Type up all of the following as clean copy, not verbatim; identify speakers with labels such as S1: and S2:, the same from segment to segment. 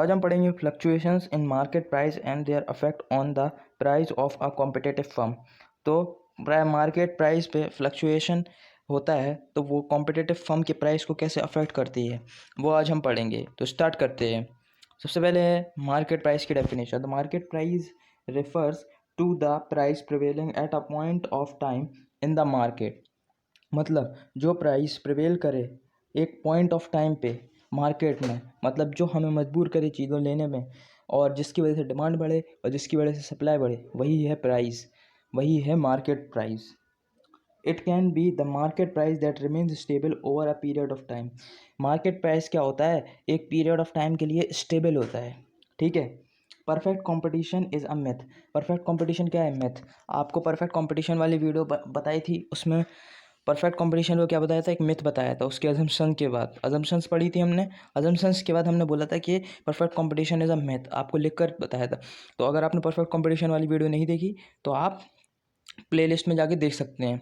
S1: आज हम पढ़ेंगे fluctuations in market price and their affect on the price of a competitive firm. तो market price पे fluctuation होता है तो वो कॉम्पिटिटिव फर्म के प्राइस को कैसे अफेक्ट करती है वो आज हम पढ़ेंगे। तो स्टार्ट करते हैं। सबसे पहले है मार्केट प्राइस की definition. The market price refers to the price prevailing at a point of time in the market. मतलब जो प्राइस प्रिवेल करे एक पॉइंट ऑफ टाइम पे मार्केट में, मतलब जो हमें मजबूर करे चीज़ों लेने में और जिसकी वजह से डिमांड बढ़े और जिसकी वजह से सप्लाई बढ़े, वही है प्राइस, वही है market price. It can be the market price that remains stable over a period of time. Market price क्या होता है? एक पीरियड ऑफ टाइम के लिए स्टेबल होता है। ठीक है। Perfect competition is a myth. Perfect competition क्या है? मिथ। आपको परफेक्ट कंपटीशन वाली वीडियो बताई थी, उसमें परफेक्ट कंपटीशन को क्या बताया था? एक मिथ बताया था। उसके अजम्पशन के बाद अजम्पशंस पढ़ी थी हमने। अजम्पशंस के बाद हमने बोला था कि perfect competition is a myth, आपको लिखकर बताया था। तो अगर आपने परफेक्ट कंपटीशन वाली वीडियो नहीं देखी तो आप प्लेलिस्ट में जाके देख सकते हैं।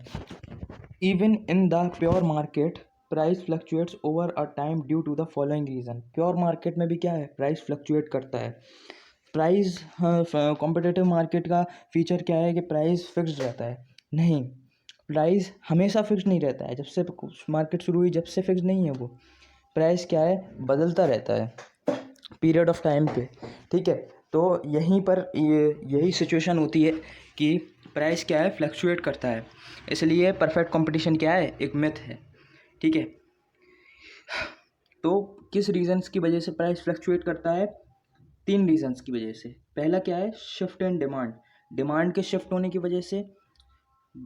S1: Even in the pure market price fluctuates over a time due to the following reason. Pure market में भी क्या है? प्राइस फ्लक्चुएट करता है। प्राइस कॉम्पिटिटिव मार्केट का फीचर क्या है कि प्राइस फिक्स्ड रहता है? नहीं, प्राइस हमेशा फिक्स नहीं रहता है। जब से मार्केट शुरू हुई जब से फिक्स नहीं है वो। प्राइस क्या है? बदलता रहता है पीरियड ऑफ टाइम पे। ठीक है। तो यहीं पर यही सिचुएशन होती है कि प्राइस क्या है? फ्लक्चुएट करता है। इसलिए परफेक्ट कंपटीशन क्या है? एक मिथ है। ठीक है। तो किस रीजंस की वजह से प्राइस फ्लक्चुएट करता है? 3 रीजंस की वजह से। पहला क्या है? Shift in demand. डिमांड के शिफ्ट होने की वजह से।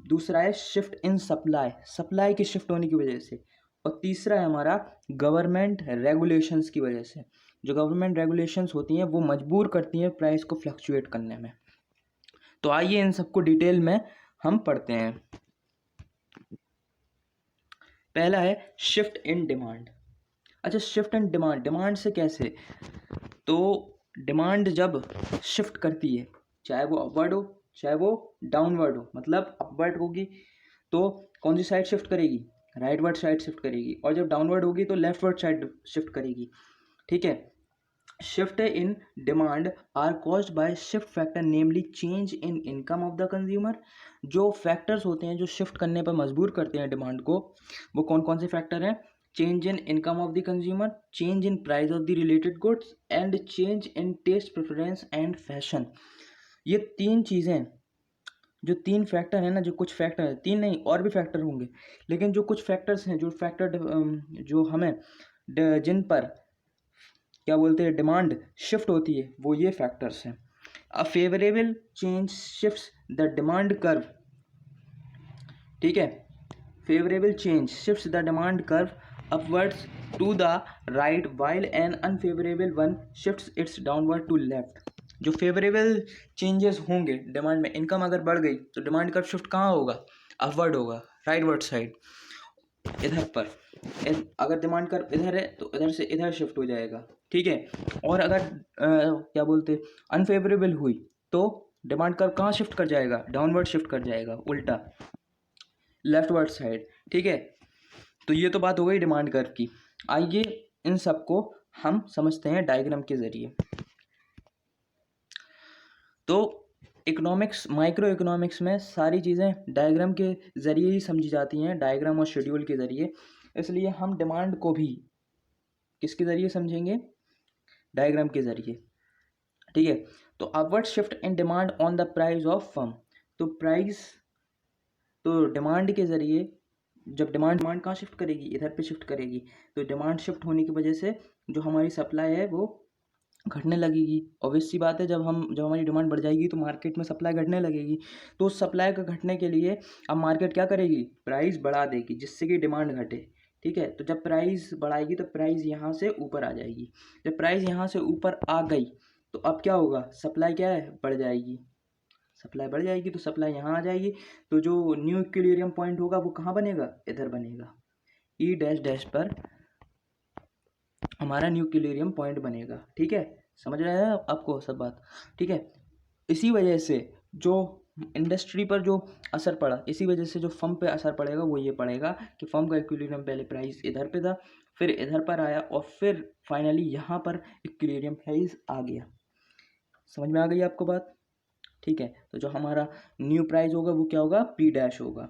S1: दूसरा है शिफ्ट इन सप्लाई, सप्लाई की शिफ्ट होने की वजह से। और तीसरा है हमारा गवर्नमेंट रेगुलेशंस की वजह से। जो गवर्नमेंट रेगुलेशंस होती हैं वो मजबूर करती हैं प्राइस को फ्लक्चुएट करने में। तो आइए इन सबको डिटेल में हम पढ़ते हैं। पहला है शिफ्ट इन डिमांड। अच्छा, शिफ्ट इन डिमांड, डिमांड से कैसे? तो डिमांड जब शिफ्ट करती है, चाहे वो अपवर्ड हो चाहे वो डाउनवर्ड हो, मतलब अपवर्ड होगी तो कौन सी साइड शिफ्ट करेगी? राइटवर्ड साइड शिफ्ट करेगी। और जब डाउनवर्ड होगी तो लेफ्टवर्ड साइड शिफ्ट करेगी। ठीक है। Shift in demand are caused by shift factor, namely change in income of the consumer. जो फैक्टर्स होते हैं जो शिफ्ट करने पर मजबूर करते हैं डिमांड को, वो कौन कौन से फैक्टर हैं? Change in income of the consumer, change in price of the related goods and change in test preference and fashion. ये 3 चीज़ें, जो 3 फैक्टर हैं ना, जो कुछ फैक्टर हैं, 3 नहीं और भी फैक्टर होंगे, लेकिन जो कुछ फैक्टर्स हैं, जो फैक्टर जो हमें जिन पर क्या बोलते हैं डिमांड शिफ्ट होती है, वो ये फैक्टर्स हैं। A favourable change shifts the demand curve. ठीक है। Favourable change shifts the demand curve upwards to the right while an unfavourable one shifts its downward to left. जो फेवरेबल चेंजेस होंगे demand में, इनकम अगर बढ़ गई तो डिमांड कर्व शिफ्ट कहाँ होगा? अपवर्ड होगा, राइटवर्ड साइड, इधर पर। अगर डिमांड कर्व इधर है तो इधर से इधर शिफ्ट हो जाएगा। ठीक है। और अगर क्या बोलते अनफेवरेबल हुई तो डिमांड कर्व कहाँ शिफ्ट कर जाएगा? डाउनवर्ड शिफ्ट कर जाएगा, उल्टा, लेफ्टवर्ड साइड। ठीक है। तो ये तो बात हो गई डिमांड कर्व की। आइए इन सबको हम समझते हैं डायग्राम के जरिए। तो इकोनॉमिक्स, माइक्रो इकोनॉमिक्स में सारी चीज़ें डायग्राम के ज़रिए ही समझी जाती हैं, डायग्राम और शेड्यूल के ज़रिए। इसलिए हम डिमांड को भी किसके ज़रिए समझेंगे? डायग्राम के ज़रिए। ठीक है। तो upward shift in demand on the price of firm. तो प्राइस, तो डिमांड के ज़रिए, जब डिमांड कहाँ शिफ्ट करेगी? इधर पे शिफ्ट करेगी। तो डिमांड शिफ्ट होने की वजह से जो हमारी सप्लाई है वो घटने लगेगी। ऑब्वियस सी बात है, जब हमारी डिमांड बढ़ जाएगी तो मार्केट में सप्लाई घटने लगेगी। तो उस सप्लाई का घटने के लिए अब मार्केट क्या करेगी? प्राइस बढ़ा देगी जिससे कि डिमांड घटे। ठीक है। तो जब प्राइस बढ़ाएगी तो प्राइस यहाँ से ऊपर आ जाएगी। जब प्राइस यहाँ से ऊपर आ गई तो अब क्या होगा? सप्लाई क्या है? बढ़ जाएगी। सप्लाई बढ़ जाएगी तो सप्लाई यहाँ आ जाएगी। तो जो न्यू इक्विलिब्रियम पॉइंट होगा वो कहाँ बनेगा? इधर बनेगा। ई डैश डैश पर हमारा न्यू इक्विलिब्रियम पॉइंट बनेगा। ठीक है। समझ रहे हैं आपको सब बात? ठीक है। इसी वजह से जो इंडस्ट्री पर जो असर पड़ा, इसी वजह से जो फर्म पे असर पड़ेगा वो ये पड़ेगा कि फर्म का इक्विलिब्रियम पहले प्राइस इधर पे था फिर इधर पर आया और फिर फाइनली यहाँ पर इक्विलिब्रियम प्राइस आ गया। समझ में आ गई आपको बात? ठीक है, तो जो हमारा न्यू प्राइस होगा वो क्या होगा, पी डैश होगा,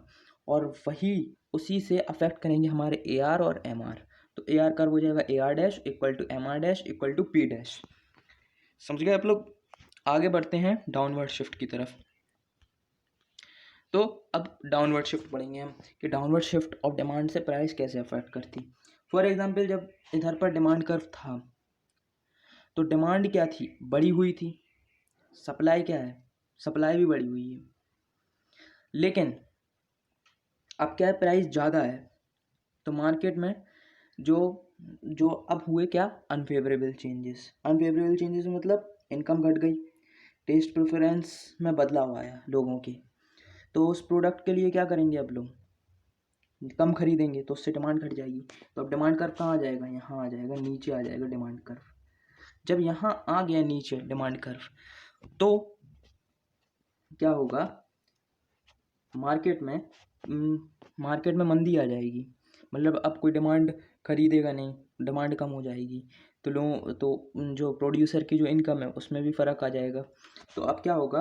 S1: और वही उसी से अफेक्ट करेंगे हमारे ए आर और एम आर। तो ए आर कर्व हो जाएगा A R dash equal to M R dash equal to P dash. समझ गए आप लोग? आगे बढ़ते हैं डाउनवर्ड शिफ्ट की तरफ। तो अब डाउनवर्ड शिफ्ट पढ़ेंगे हम कि डाउनवर्ड शिफ्ट ऑफ डिमांड से प्राइस कैसे अफेक्ट करती। फॉर एग्जांपल, जब इधर पर डिमांड कर्व था तो डिमांड क्या थी, बढ़ी हुई थी। सप्लाई क्या है, सप्लाई भी बढ़ी हुई है। लेकिन अब क्या है, प्राइस ज़्यादा है, तो मार्केट में जो जो अब हुए क्या, अनफेवरेबल चेंजेस। अनफेवरेबल चेंजेस मतलब इनकम घट गई, टेस्ट प्रेफरेंस में बदलाव आया लोगों के, तो उस प्रोडक्ट के लिए क्या करेंगे अब लोग, कम खरीदेंगे, तो उससे डिमांड घट जाएगी। तो अब डिमांड कर्व कहाँ आ जाएगा, यहाँ आ जाएगा, नीचे आ जाएगा डिमांड कर्व। जब यहाँ आ गया नीचे डिमांड कर्व तो क्या होगा, मार्केट में मंदी आ जाएगी। मतलब अब कोई डिमांड खरीदेगा नहीं, डिमांड कम हो जाएगी, तो लोग तो जो प्रोड्यूसर की जो इनकम है उसमें भी फ़र्क आ जाएगा। तो अब क्या होगा,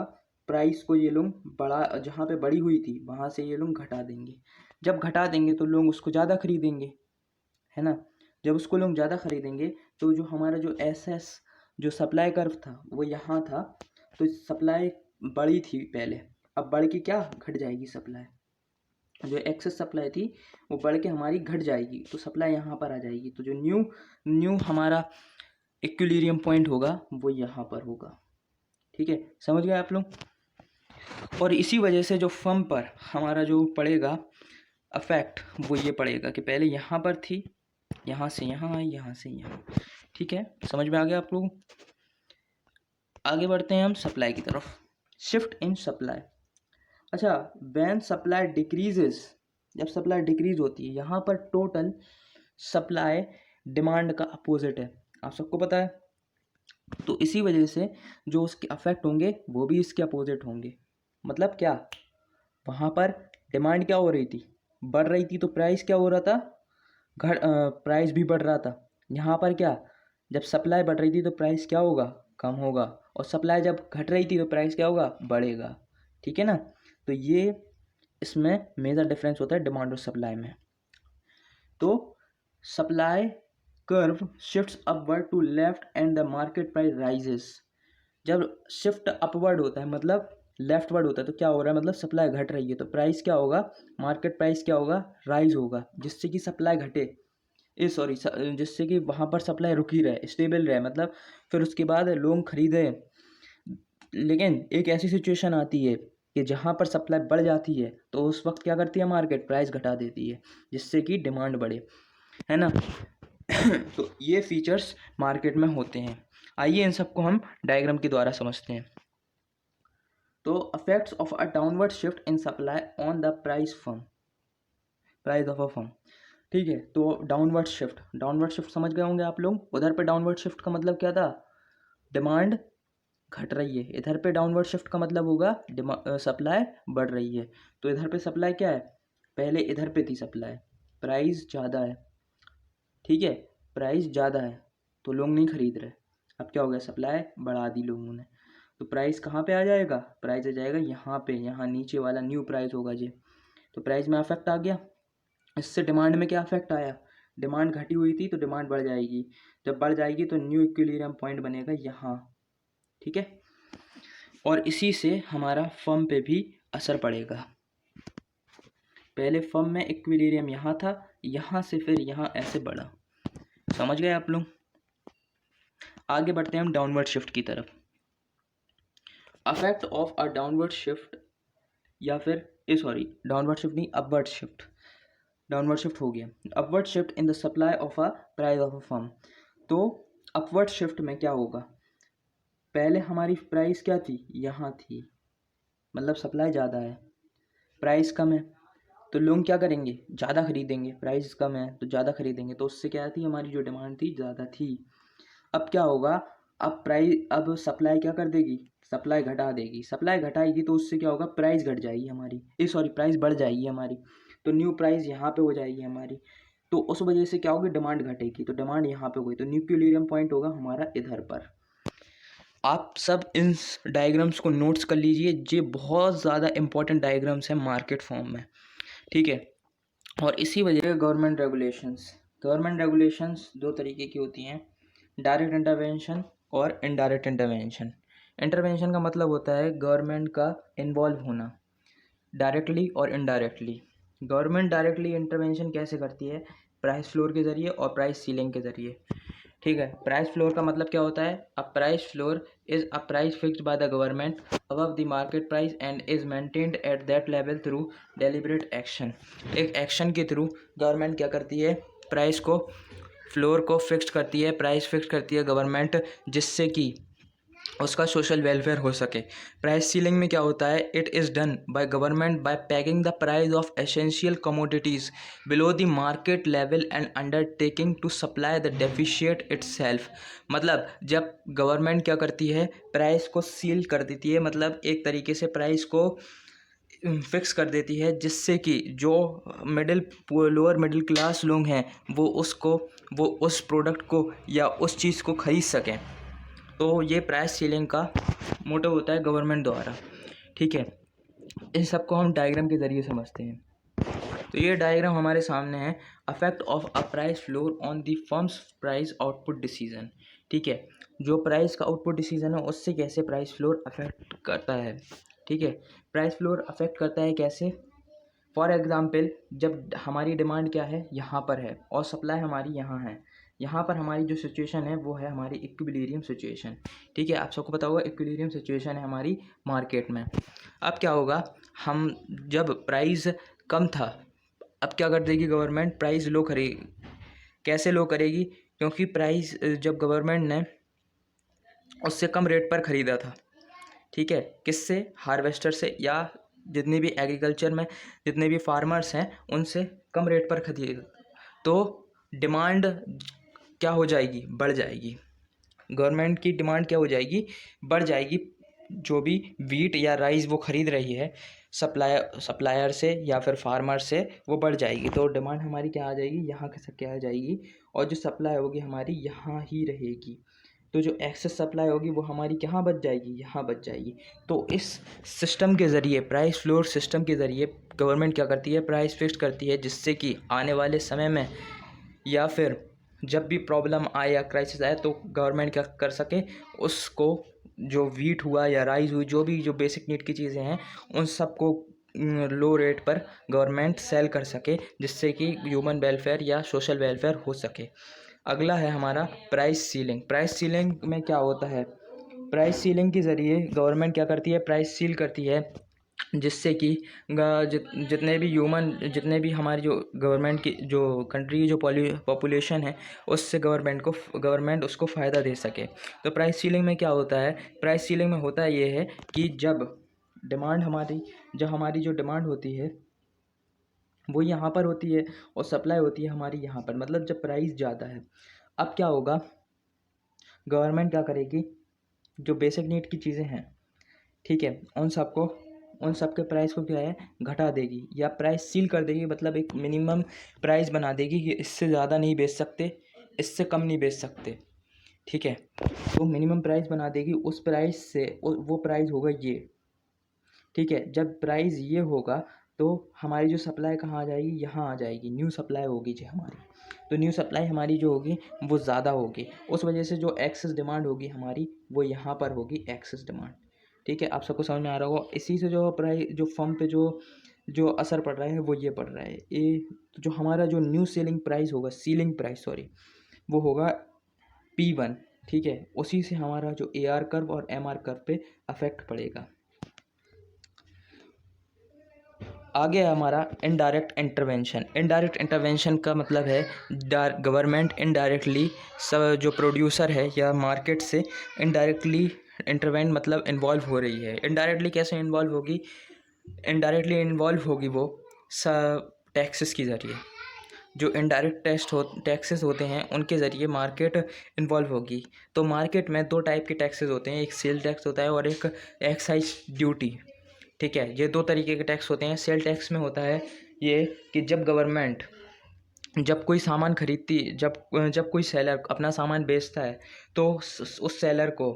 S1: प्राइस को ये लोग बढ़ा, जहाँ पे बढ़ी हुई थी वहाँ से ये लोग घटा देंगे। जब घटा देंगे तो लोग उसको ज़्यादा खरीदेंगे, है ना। जब उसको लोग ज़्यादा खरीदेंगे तो जो हमारा जो एस जो सप्लाई कर्व था वो यहाँ था, तो सप्लाई बढ़ी थी पहले, अब बढ़ के क्या घट जाएगी सप्लाई, जो एक्सेस सप्लाई थी वो बढ़ के हमारी घट जाएगी, तो सप्लाई यहाँ पर आ जाएगी। तो जो न्यू हमारा इक्विलिब्रियम पॉइंट होगा वो यहाँ पर होगा। ठीक है, समझ गए आप लोग? और इसी वजह से जो फर्म पर हमारा जो पड़ेगा अफेक्ट वो ये पड़ेगा कि पहले यहाँ पर थी, यहाँ से यहाँ आई, यहाँ से यहाँ। ठीक है, समझ में आ गया आप लोग? आगे बढ़ते हैं हम सप्लाई की तरफ। Shift in supply. अच्छा, व्हेन सप्लाई डिक्रीजेस, जब सप्लाई डिक्रीज होती है, यहाँ पर टोटल सप्लाई डिमांड का अपोजिट है, आप सबको पता है। तो इसी वजह से जो उसके अफेक्ट होंगे वो भी इसके अपोजिट होंगे। मतलब क्या, वहाँ पर डिमांड क्या हो रही थी, बढ़ रही थी, तो प्राइस क्या हो रहा था, प्राइस भी बढ़ रहा था। यहाँ पर क्या, जब सप्लाई बढ़ रही थी तो प्राइस क्या होगा, कम होगा, और सप्लाई जब घट रही थी तो प्राइस क्या होगा, बढ़ेगा। ठीक है ना। तो ये इसमें मेजर डिफरेंस होता है डिमांड और सप्लाई में। तो supply curve shifts upward to left and the market price rises. जब शिफ्ट अपवर्ड होता है मतलब लेफ्टवर्ड होता है, तो क्या हो रहा है, मतलब सप्लाई घट रही है, तो प्राइस क्या होगा, मार्केट प्राइस क्या होगा, राइज होगा, जिससे कि सप्लाई घटे, जिससे कि वहाँ पर सप्लाई रुकी रहे, स्टेबल रहे, मतलब फिर उसके बाद लोग खरीदे। लेकिन एक ऐसी सिचुएशन आती है कि जहाँ पर सप्लाई बढ़ जाती है तो उस वक्त क्या करती है, मार्केट प्राइस घटा देती है, जिससे कि डिमांड बढ़े, है ना। तो ये फीचर्स मार्केट में होते हैं। आइए इन सबको हम डायग्राम के द्वारा समझते हैं। तो affects of a downward shift in supply on the price of a firm. ठीक है, तो डाउनवर्ड शिफ्ट समझ गए होंगे आप लोग। उधर पे डाउनवर्ड शिफ्ट का मतलब क्या था, डिमांड घट रही है, इधर पे डाउनवर्ड शिफ्ट का मतलब होगा सप्लाई बढ़ रही है। तो इधर पे सप्लाई क्या है, पहले इधर पे थी सप्लाई, प्राइस ज़्यादा है, ठीक है, प्राइस ज़्यादा है तो लोग नहीं खरीद रहे। अब क्या हो गया, सप्लाई बढ़ा दी लोगों ने, तो प्राइस कहाँ पे आ जाएगा, प्राइस आ जाएगा यहाँ पे, यहाँ नीचे वाला न्यू प्राइस होगा जी। तो प्राइस में अफेक्ट आ गया। इससे डिमांड में क्या अफेक्ट आया, डिमांड घटी हुई थी तो डिमांड बढ़ जाएगी, जब बढ़ जाएगी तो न्यू इक्विलिब्रियम पॉइंट बनेगा यहाँ। ठीक है, और इसी से हमारा फर्म पे भी असर पड़ेगा। पहले फर्म में इक्विलिब्रियम यहाँ था, यहाँ से फिर यहाँ ऐसे बढ़ा। समझ गए आप लोग? आगे बढ़ते हैं हम डाउनवर्ड शिफ्ट की तरफ। Affect of a downward shift, या फिर डाउनवर्ड शिफ्ट नहीं, अपवर्ड शिफ्ट। डाउनवर्ड शिफ्ट हो गया, upward shift in the supply of a price of a firm. तो अपवर्ड शिफ्ट में क्या होगा, पहले हमारी प्राइस क्या थी, यहाँ थी, मतलब सप्लाई ज़्यादा है, प्राइस कम है, तो लोग क्या करेंगे, ज़्यादा खरीदेंगे, प्राइस कम है तो ज़्यादा खरीदेंगे, तो उससे क्या थी, हमारी जो डिमांड थी ज़्यादा थी। अब क्या होगा, अब सप्लाई क्या कर देगी, सप्लाई घटा देगी, सप्लाई घटाएगी तो उससे क्या होगा, प्राइस घट जाएगी हमारी, प्राइस बढ़ जाएगी हमारी, तो न्यू प्राइस यहाँ पे हो जाएगी हमारी। तो उस वजह से क्या होगी, डिमांड घटेगी, तो डिमांड यहाँ पे होगी, तो न्यूक्लियरियम पॉइंट होगा हमारा इधर पर। आप सब इन डायग्राम्स को नोट्स कर लीजिए, ये बहुत ज़्यादा इंपॉर्टेंट डायग्राम्स हैं मार्केट फॉर्म में, ठीक है। और इसी वजह से गवर्नमेंट रेगुलेशंस दो तरीके की होती हैं, डायरेक्ट इंटरवेंशन और इनडायरेक्ट इंटरवेंशन। इंटरवेंशन का मतलब होता है गवर्नमेंट का इन्वॉल्व होना डायरेक्टली और इनडायरेक्टली। गवर्नमेंट डायरेक्टली इंटरवेंशन कैसे करती है, प्राइस फ्लोर के ज़रिए और प्राइस सीलिंग के ज़रिए, ठीक है। प्राइस फ्लोर का मतलब क्या होता है, a price floor is a price fixed by the government above the market price and is maintained at that level through deliberate action. एक एक्शन के थ्रू गवर्नमेंट क्या करती है, प्राइस को, फ्लोर को फिक्स्ड करती है, प्राइस फिक्स करती है गवर्नमेंट, जिससे कि उसका सोशल वेलफेयर हो सके। प्राइस सीलिंग में क्या होता है, it is done by government by packing the price of essential commodities below the market level and undertaking to supply the deficit itself. मतलब जब गवर्नमेंट क्या करती है, प्राइस को सील कर देती है, मतलब एक तरीके से प्राइस को फिक्स कर देती है, जिससे कि जो लोअर मिडिल क्लास लोग हैं वो उस प्रोडक्ट को या उस चीज़ को ख़रीद सकें। तो ये प्राइस सीलिंग का मोटो होता है गवर्नमेंट द्वारा, ठीक है। इन सबको हम डायग्राम के ज़रिए समझते हैं। तो ये डायग्राम हमारे सामने है, affect of a price floor on the firms price output decision, ठीक है। जो प्राइस का आउटपुट डिसीजन है उससे कैसे प्राइस फ्लोर अफेक्ट करता है, ठीक है। प्राइस फ्लोर अफेक्ट करता है कैसे, फॉर एग्ज़ाम्पल जब हमारी डिमांड क्या है, यहाँ पर है, और सप्लाई हमारी यहाँ है, यहाँ पर हमारी जो सिचुएशन है वो है हमारी इक्विलिब्रियम सिचुएशन, ठीक है। आप सबको पता होगा इक्विलिब्रियम सिचुएशन है हमारी मार्केट में। अब क्या होगा, हम जब प्राइस कम था, अब क्या कर देगी गवर्नमेंट, प्राइस लो करेगी। कैसे लो करेगी, क्योंकि प्राइस जब गवर्नमेंट ने उससे कम रेट पर ख़रीदा था, ठीक है, किससे, हार्वेस्टर से, या जितने भी एग्रीकल्चर में जितने भी फार्मर्स हैं उनसे कम रेट पर खरीदा, तो डिमांड क्या हो जाएगी, बढ़ जाएगी। गवर्नमेंट की डिमांड क्या हो जाएगी, बढ़ जाएगी। जो भी वीट या राइस वो ख़रीद रही है सप्लायर से या फिर फार्मर से, वो बढ़ जाएगी, तो डिमांड हमारी क्या आ जाएगी, यहाँ से क्या आ जाएगी, और जो सप्लाई होगी हमारी यहाँ ही रहेगी। तो जो एक्सेस सप्लाई होगी वो हमारी कहाँ बच जाएगी, यहाँ बच जाएगी। तो इस सिस्टम के ज़रिए, प्राइस फ्लोर सिस्टम के ज़रिए गवर्नमेंट क्या करती है, प्राइस फिक्स करती है, जिससे कि आने वाले समय में या फिर जब भी प्रॉब्लम आए या क्राइसिस आए तो गवर्नमेंट क्या कर सके, उसको जो वीट हुआ या राइस हुई, जो बेसिक नीड की चीज़ें हैं, उन सबको लो रेट पर गवर्नमेंट सेल कर सके, जिससे कि ह्यूमन वेलफेयर या सोशल वेलफेयर हो सके। अगला है हमारा प्राइस सीलिंग। प्राइस सीलिंग में क्या होता है, प्राइस सीलिंग के ज़रिए गवर्नमेंट क्या करती है, प्राइस सील करती है, जिससे कि जितने भी हमारी जो गवर्नमेंट की जो कंट्री की जो पॉपुलेशन है, उससे गवर्नमेंट उसको फ़ायदा दे सके। तो प्राइस सीलिंग में क्या होता है, प्राइस सीलिंग में होता ये है कि जब हमारी जो डिमांड होती है वो यहाँ पर होती है और सप्लाई होती है हमारी यहाँ पर, मतलब जब प्राइस ज़्यादा है, अब क्या होगा, गवर्नमेंट क्या करेगी, जो बेसिक नीड की चीज़ें हैं, ठीक है, उन सब के प्राइस को क्या है, घटा देगी या प्राइस सील कर देगी, मतलब एक मिनिमम प्राइस बना देगी कि इससे ज़्यादा नहीं बेच सकते, इससे कम नहीं बेच सकते, ठीक है। तो मिनिमम प्राइस बना देगी, उस प्राइस से वो प्राइस होगा ये, ठीक है। जब प्राइस ये होगा तो हमारी जो सप्लाई कहाँ आ जाएगी, यहाँ आ जाएगी, न्यू सप्लाई होगी जी हमारी। तो न्यू सप्लाई हमारी जो होगी वो ज़्यादा होगी, उस वजह से जो एक्सेस डिमांड होगी हमारी वो यहाँ पर होगी एक्सेस डिमांड, ठीक है। आप सबको समझ में आ रहा होगा। इसी से जो प्राइस जो फर्म पे जो असर पड़ रहा है वो ये पड़ रहा है, ये तो जो हमारा जो न्यू सेलिंग प्राइस होगा, सीलिंग प्राइस सॉरी, वो होगा P1, ठीक है। उसी से हमारा जो AR कर्व और MR कर्व पे अफेक्ट पड़ेगा। आगे है हमारा इनडायरेक्ट इंटरवेंशन। इनडायरेक्ट इंटरवेंशन का मतलब है गवर्नमेंट इनडायरेक्टली सब जो प्रोड्यूसर है या मार्केट से इनडायरेक्टली इंटरवेंट मतलब इन्वॉल्व हो रही है। इनडायरेक्टली कैसे इन्वॉल्व होगी, इनडायरेक्टली इन्वॉल्व होगी वो टैक्सेस के ज़रिए, जो इनडायरेक्ट टैक्सेस होते हैं उनके ज़रिए मार्केट इन्वॉल्व होगी। तो मार्केट में दो टाइप के टैक्सेस होते हैं, एक सेल टैक्स होता है और एक एक्साइज ड्यूटी, ठीक है। ये दो तरीके के टैक्स होते हैं। सेल टैक्स में होता है ये कि जब गवर्नमेंट जब कोई सामान खरीदती जब कोई सेलर अपना सामान बेचता है तो उस सेलर को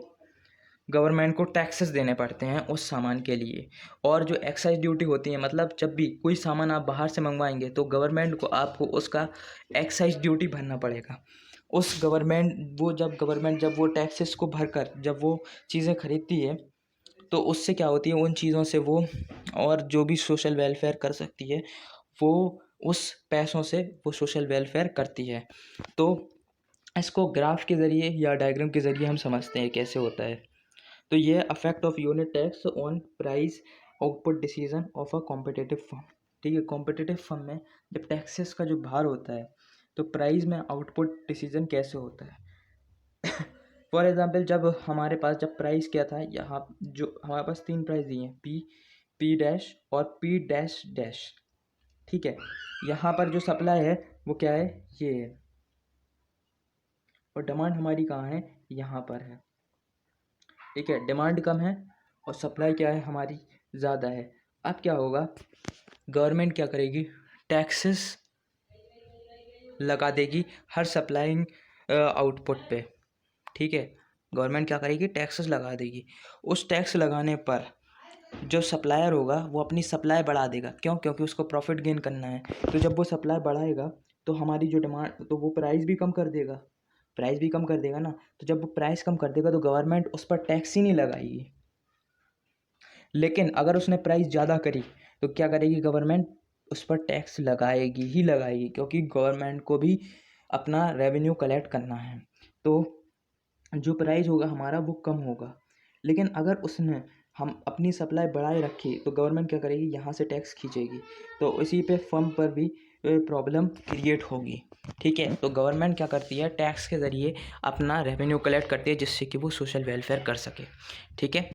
S1: गवर्नमेंट को टैक्सेस देने पड़ते हैं उस सामान के लिए। और जो एक्साइज ड्यूटी होती है, मतलब जब भी कोई सामान आप बाहर से मंगवाएंगे तो गवर्नमेंट को आपको उसका एक्साइज ड्यूटी भरना पड़ेगा। उस गवर्नमेंट जब वो टैक्सेस को भरकर जब वो चीज़ें खरीदती है तो उससे क्या होती है, उन चीज़ों से वो और जो भी सोशल वेलफेयर कर सकती है वो उस पैसों से वो सोशल वेलफेयर करती है। तो इसको ग्राफ के ज़रिए या डायग्राम के ज़रिए हम समझते हैं कैसे होता है। तो ये affect of unit tax on price output decision of a competitive firm. ठीक है, कॉम्पिटिटिव फर्म में जब टैक्सेस का जो भार होता है तो प्राइस में आउटपुट डिसीजन कैसे होता है। फॉर एग्जांपल जब प्राइस क्या था, यहाँ जो हमारे पास 3 प्राइस दिए हैं, पी डैश और पी डैश डैश। ठीक है, यहाँ पर जो सप्लाई है वो क्या है, ये है, और डिमांड हमारी कहाँ है, यहाँ पर है। ठीक है, डिमांड कम है और सप्लाई क्या है हमारी, ज़्यादा है। अब क्या होगा, गवर्नमेंट क्या करेगी, टैक्सेस लगा देगी हर सप्लाइंग आउटपुट पे। ठीक है, गवर्नमेंट क्या करेगी, टैक्सेस लगा देगी। उस टैक्स लगाने पर जो सप्लायर होगा वो अपनी सप्लाई बढ़ा देगा। क्यों? क्योंकि उसको प्रॉफिट गेन करना है। तो जब वो सप्लाई बढ़ाएगा तो हमारी जो डिमांड, तो वो प्राइस भी कम कर देगा, प्राइस भी कम कर देगा ना। तो जब वो प्राइस कम कर देगा तो गवर्नमेंट उस पर टैक्स ही नहीं लगाएगी। लेकिन अगर उसने प्राइस ज़्यादा करी तो क्या करेगी गवर्नमेंट, उस पर टैक्स लगाएगी ही लगाएगी, क्योंकि गवर्नमेंट को भी अपना रेवेन्यू कलेक्ट करना है। तो जो प्राइस होगा हमारा वो कम होगा। लेकिन अगर उसने हम अपनी सप्लाई बढ़ाए रखी तो गवर्नमेंट क्या करेगी, यहाँ से टैक्स खींचेगी, तो इसी पे फर्म पर भी प्रॉब्लम क्रिएट होगी। ठीक है, तो गवर्नमेंट क्या करती है, टैक्स के ज़रिए अपना रेवेन्यू कलेक्ट करती है जिससे कि वो सोशल वेलफेयर कर सके। ठीक है।